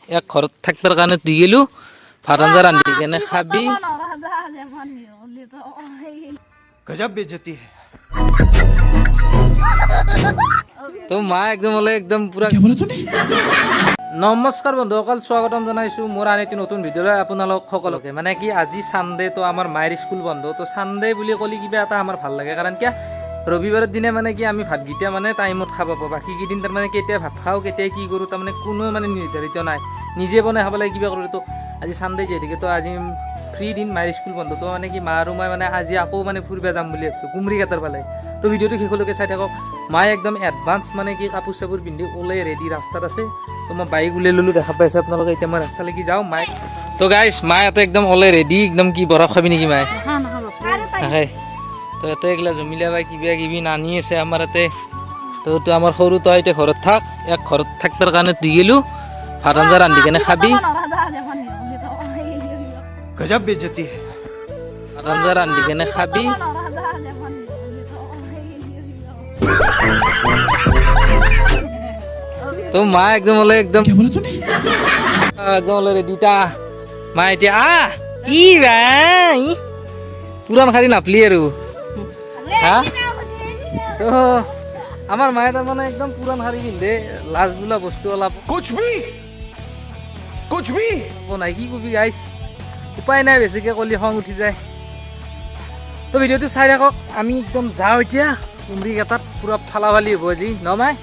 এক ঘৰত থাকিবৰ কাৰণে দি গেলো ভাত আঞ্জা ৰান্ধি কেনে খাবি गजब बेइज्जती है তো মা একদম হলে একদম পুরা নমস্কাৰ বন্ধুসকল স্বাগতম জনাইছো মোৰ আন এটি নতুন ভিডিঅ'লৈ আপোনালোক সকলোকে মানে কি আজি সানডে তো আমাৰ মায়েৰ স্কুল বন্ধ তো সানডে বুলি ক'লে কিবা এটা আমাৰ ভাল লাগে কাৰণ কিয় ৰবিবাৰৰ দিনে মানে কি আমি ভাতগিটা মানে টাইমত খাব পাব বাকি কেইদিন তাৰ মানে কেতিয়া ভাত খাওঁ কেতিয়া কি কৰোঁ তাৰ মানে কোনো মানে নিৰ্ধাৰিত নাই নিজে বনাই খাব লাগে কিবা কৰোঁ তো আজি সানডে যিহেতুকে তো আজি ফ্ৰী দিন মায়েৰ স্কুল বন্ধ তো মানে কি মা আৰু মই মানে আজি আকৌ মানে ফুৰিব যাম বুলি ভাবিছোঁ কুমৰিঘাটৰ ফালে তো ভিডিঅ'টো শেষলৈকে চাই থাকক মায়ে একদম এডভান্স মানে কি কাপোৰ চাপোৰ পিন্ধি ওলাই ৰেডি ৰাস্তাত আছে তো মই বাইক উলিয়াই ল'লোঁ দেখা পাইছে আপোনালোকে এতিয়া মই ৰাস্তালৈকে যাওঁ মায়ে তো গাইছ মায়ে ইয়াতে একদম ওলাই ৰেডি একদম কি বৰফ খাবি নেকি মায়ে নাখায় তো ইয়াতে এইগিলা জমিলা বা কিবা কিবি নানি আছে আমাৰ ইয়াতে তো আমাৰ সৰু তই এতিয়া ঘৰত থাক এক ঘৰত থাকিবৰ কাৰণে দি গেলোঁ ভাত আঞ্জা ৰান্ধি কেনে খাবি गजब बेइज्जती है ভাত আঞ্জা ৰান্ধি কেনে খাবি তো মা একদম হলে একদম একদম হলে ৰেডিটা মা এতিয়া ই ভাই পুৰাণ শাৰী নাপলি আৰু হা তো আমাৰ মায়ে তাৰমানে একদম পুৰাণ শাৰী পিন্ধে লাজ বোলা বস্তু অলপ कुछ भी নাই কি কবি গাইছ উপায় নাই বেছিকৈ ক'লি খং উঠি যায় তো ভিডিঅ'টো চাই থাকক আমি একদম যাওঁ এতিয়া কুমৰিঘাটত পুৰা ফালাফালি হ'ব আজি নমাই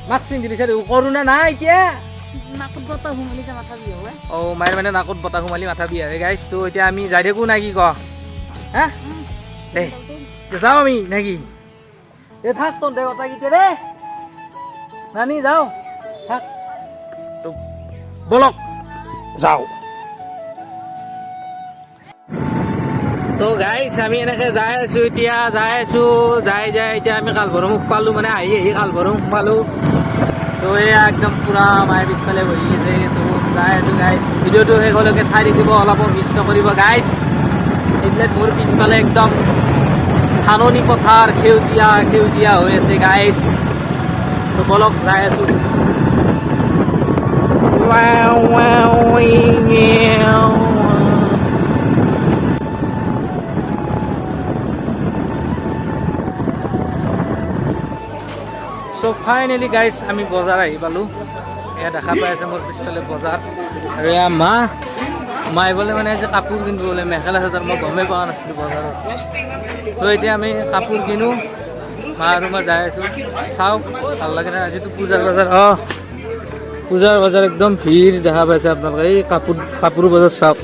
মাস্ক পিন্ধি দিছে কৰোণা নাই এতিয়া অঁ মায়ে মানে নাকত বতাহ সোমালি মাথা বিয়া হয় গাইছ তো এতিয়া আমি যাই থাকোঁ নাই কি ক হা দে যাওঁ আমি নে কি দে থাক তোৰ দে কথাকেইটা দে নানি যাওঁ থাক তো বলক যাওঁ তো গাইছ আমি এনেকৈ যাই আছোঁ এতিয়া যাই এতিয়া আমি কালভৰমুখ পালোঁ মানে আহি কালভৰমুখ পালোঁ তো এয়া একদম পুৰা মায়ে পিছফালে বহি আছে তো যাই আছোঁ গাইছ ভিডিঅ'টো শেষলৈকে চাই থাকিব অলপো মিছ নকৰিব গাইছ এইবিলাক মোৰ পিছফালে একদম ধাননি পথাৰ সেউজীয়া হৈ আছে গাইছ তো বলক যাই আছোঁ চ' ফাইনেলি গাইছ আমি বজাৰ আহি পালোঁ এয়া দেখা পাই আছে মোৰ পিছফালে বজাৰ আৰু এয়া মায়ে বোলে মানে যে কাপোৰ কিনিব বোলে মেখেলা চাদৰ মই গমেই পোৱা নাছিলোঁ বজাৰত তো এতিয়া আমি কাপোৰ কিনো মা আৰু মই যাই আছোঁ চাওঁ ভাল লাগে নাই আজিতো পূজাৰ বজাৰ পূজাৰ বজাৰ একদম ভিৰ দেখা পাইছে আপোনালোকে এই কাপোৰ বজাৰ চাওক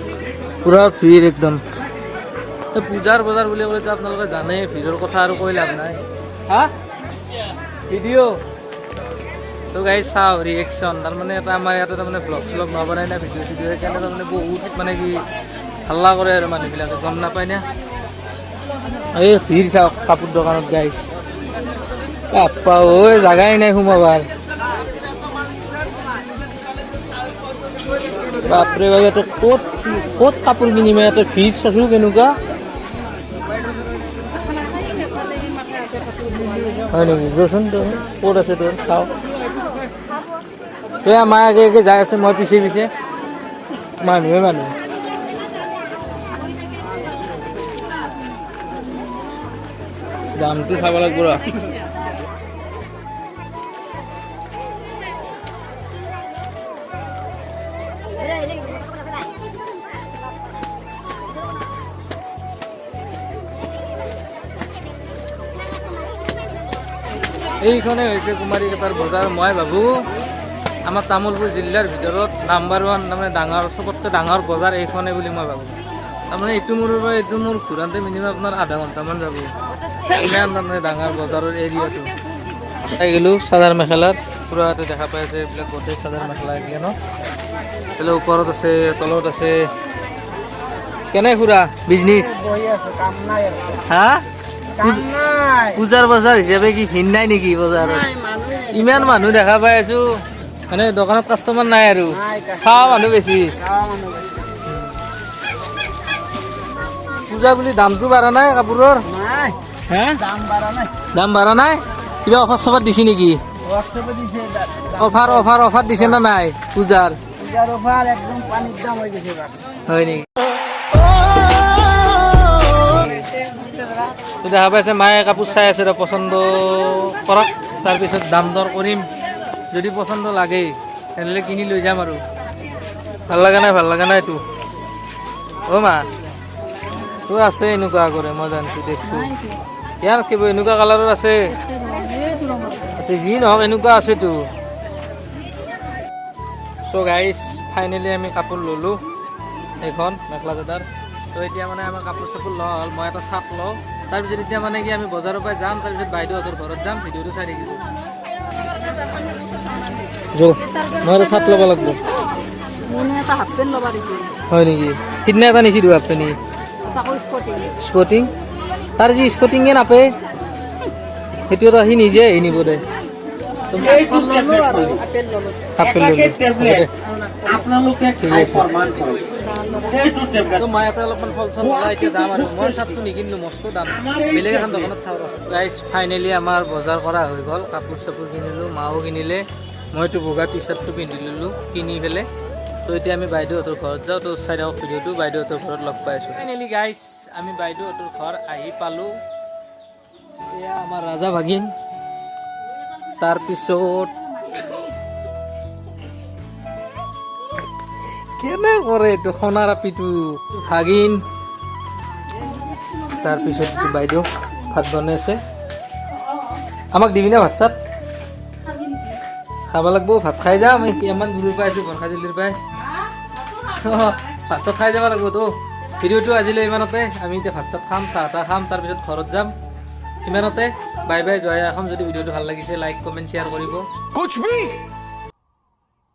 পুৰা ভিৰ একদম পূজাৰ বজাৰ বুলি ক'লেতো আপোনালোকে জানে ভিৰৰ কথা আৰু কৈ লাভ নাই হা ভিডিঅ' তো গাইজ চাওঁ ৰিয়েকশ্যন তাৰমানে এটা আমাৰ ইয়াতে তাৰমানে ব্লগ চলগ নবনাই না ভিডিঅ' সেইকাৰণে তাৰমানে বহুত মানে কি হাল্লা কৰে আৰু মানুহবিলাকে গম নাপায় না এই ভিৰ চাওক কাপোৰ দোকানত গাইজ বাপ্পা ঐ জাগাই নাই সোমাবাৰ বাপৰে বাপ ইয়াতে ক'ত কাপোৰ কিনিম ইয়াতে ভিৰ চাইছোঁ কেনেকুৱা হয় নেকি ৰচোন ক'ত আছে তোৰ চাওঁ এই আমাৰ আগে যাই আছে মই পিছে মানুহ দামটো চাব লাগিব ৰ এইখনে হৈছে কুমাৰীঘাটৰ বজাৰ মই ভাবোঁ আমাৰ তামোলপুৰ জিলাৰ ভিতৰত নাম্বাৰ 1 তাৰমানে চবতকৈ ডাঙৰ বজাৰ এইখনে বুলি মই ভাবোঁ তাৰমানে এইটো মোৰ ঘূৰাওঁতে মিনিমাম আপোনাৰ আধা ঘণ্টামান যাব ইমান তাৰমানে ডাঙৰ বজাৰৰ এৰিয়াটো চাই গ'লোঁ চাদৰ মেখেলাত পুৰা ইয়াতে দেখা পাই আছে এইবিলাক গোটেই চাদৰ মেখেলা এইবিলাক ন এইফালে ওপৰত আছে তলত আছে কেনে খুৰা বিজনেছ হা পূজাৰ বজাৰ হিচাপে কি ভিৰ নাই নেকি বজাৰত ইমান মানুহ দেখা পাই আছোঁ মানে দোকানত কাষ্টমাৰ নাই আৰু খাৱা মানুহ বেছি পূজা বুলি দামটো বাঢ়া নাই কাপোৰৰ দাম বাঢ়া নাই কিবা অফাৰ চফাৰ দিছে নেকি অফাৰ দিছে না নাই পূজাৰ পূজাৰ অফাৰ একদম পানিৰ দাম হয়ে গেছে এবাৰ হয় নেকি তো দেখা পাইছে মায়ে কাপোৰ চাই আছে ৰ পচন্দ কৰক তাৰপিছত দাম দৰ কৰিম যদি পচন্দ লাগে তেনেহ'লে কিনি লৈ যাম আৰু ভাল লগা নাই এইটো অ' মা তোৰ আছে এনেকুৱা কৰে মই জানিছোঁ দেখিছোঁ ইয়াৰ কিবা এনেকুৱা কালাৰৰ আছে যি নহওক এনেকুৱা আছেতো চ' গাইজ ফাইনেলি আমি কাপোৰ ল'লোঁ এইখন মেখেলা চাদৰ তো এতিয়া মানে আমাৰ কাপোৰ চাপোৰ লোৱা হ'ল মই এটা চাৰ্ট লওঁ তাৰপিছত এতিয়া মানে কি আমি বজাৰৰ পৰা যাম তাৰপিছত বাইদেউহঁতৰ ঘৰত যাম ভিডিঅ'টো চাই থাকিব মই এটা চাৰ্ট ল'ব লাগিব এটা হাফ পেণ্ট ল'বা দিছে হয় নেকি সিদিনা এটা নিছিলোঁ হাফ পেণ্ট তাকো স্পৰ্টিং স্পৰ্টিং তাৰ যি স্পৰ্টিঙে নাপায় সেইটো এটা সি নিজে আহি নিব দে ল'লো আৰু আপেল ল'লো হাফ পেণ্ট ল'লোঁ আপোনালোকে ঠিক খাই আছে প্ৰমাণ কৰক সেইটো টেবলেট তো মই এটা অলপমান ফল চল ওলাই এতিয়া যাম আৰু মই চাৰ্টটো নিকিনিলোঁ মস্ত দাম বেলেগ এখন দোকানত চাওঁ গাইজ ফাইনেলি আমাৰ বজাৰ কৰা হৈ গ'ল কাপোৰ চাপোৰ কিনিলোঁ মাও কিনিলে মইতো বগা টি চাৰ্টটো পিন্ধি ল'লোঁ কিনি পেলাই তো এতিয়া আমি বাইদেউহঁতৰ ঘৰত যাওঁ তো চাই থাকক ভিডিঅ'টো বাইদেউহঁতৰ ঘৰত লগ পাইছোঁ ফাইনেলি গাইজ আমি বাইদেউহঁতৰ ঘৰ আহি পালোঁ এয়া আমাৰ ৰাজা ভাগিন তাৰপিছত কেনে কৰে এইটো সোণাৰ আপিটো ভাগিন তাৰপিছত বাইদেউ ভাত বনাইছে আমাক দিবি না ভাত চাত খাব লাগিব ভাত খাই যাম আমি ইমান দূৰৰ পৰা আছোঁ বৰষাজুলিৰ পৰাই ভাত চাত খাই যাব লাগিব তো ভিডিঅ'টো আজিলৈ ইমানতে আমি এতিয়া ভাত চাত খাম চাহ তাহ খাম তাৰপিছত ঘৰত যাম ইমানতে বাই বাই জয় আসাম যদি ভিডিঅ'টো ভাল লাগিছে লাইক কমেণ্ট শ্বেয়াৰ কৰিব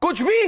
कुछ भी